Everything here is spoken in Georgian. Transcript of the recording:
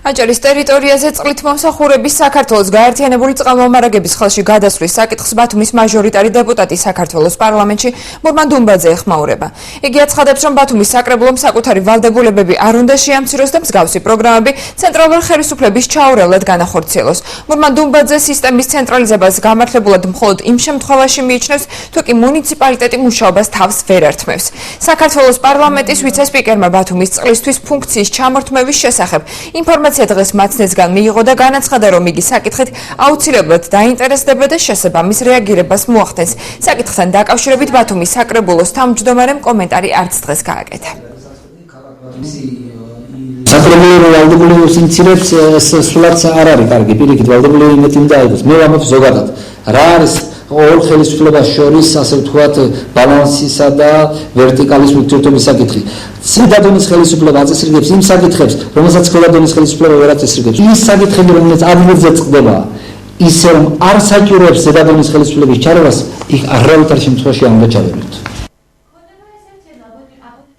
აჭარის ტერიტორიაზე წყლით მომსახურების საქართველოს გაერთიანებული წყალმომარაგების ხელში გადასვლის საკითხს ბათუმის მაჟორიტარი დეპუტატი საქართველოს პარლამენტში მურმან დუმბაძე ეხმაურება. იგი აცხადებს, რომ ბათუმის საკრებულომ საკუთარი ვალდებულებები არ უნდა შეამციროს და მსგავსი პროგრამები ცენტრალური ხელისუფლების ჩაურევლად განახორციელოს. მურმან დუმბაძე სისტემის ცენტრალიზებას გამართლებულად მხოლოდ იმ შემთხვევაში მიიჩნევს, თუ კი მუნიციპალიტეტი მუშაობას თავს ვერ ართმევს. საქართველოს პარლამენტის ვიცე-სპიკერმა ბათუმის წყლისთვის ფუნქციის ჩამორთმევის შესახებ ინფორმაცია დღეს მაცნესგან მიიღო და განაცხადა, რომ იგი საკითხით აუცილებლად დაინტერესდება და შესაბამის რეაგირებას მოახდენს. საკითხთან დაკავშირებით ბათუმის საკრებულოს თავმჯდომარემ კომენტარი არც დღეს გააკეთა. საკრებულო ვალდებულების ინციდენტს სულაც არ არის კარგი, პირიქით ვალდებულები მეტი უნდა იყოს. მე ვამბობ ზოგადად, რა არის ორ ხელისუფლებას შორის, ასე ვთქვათ, ბალანსისა და ვერტიკალის ურთიერთობის საკითხი. ზედა დონის ხელისუფლება აწესრიგებს იმ საკითხებს, რომელსაც ქვედა დონის ხელისუფლება ვერ აწესრიგებს. ის საკითხები, რომელიც ადგილზე წყდება, ისე რომ არ საჭიროებს ზედა დონის ხელისუფლების ჩარევას, იქ არავითარ შემთხვევაში არ უნდა ჩავერევთ.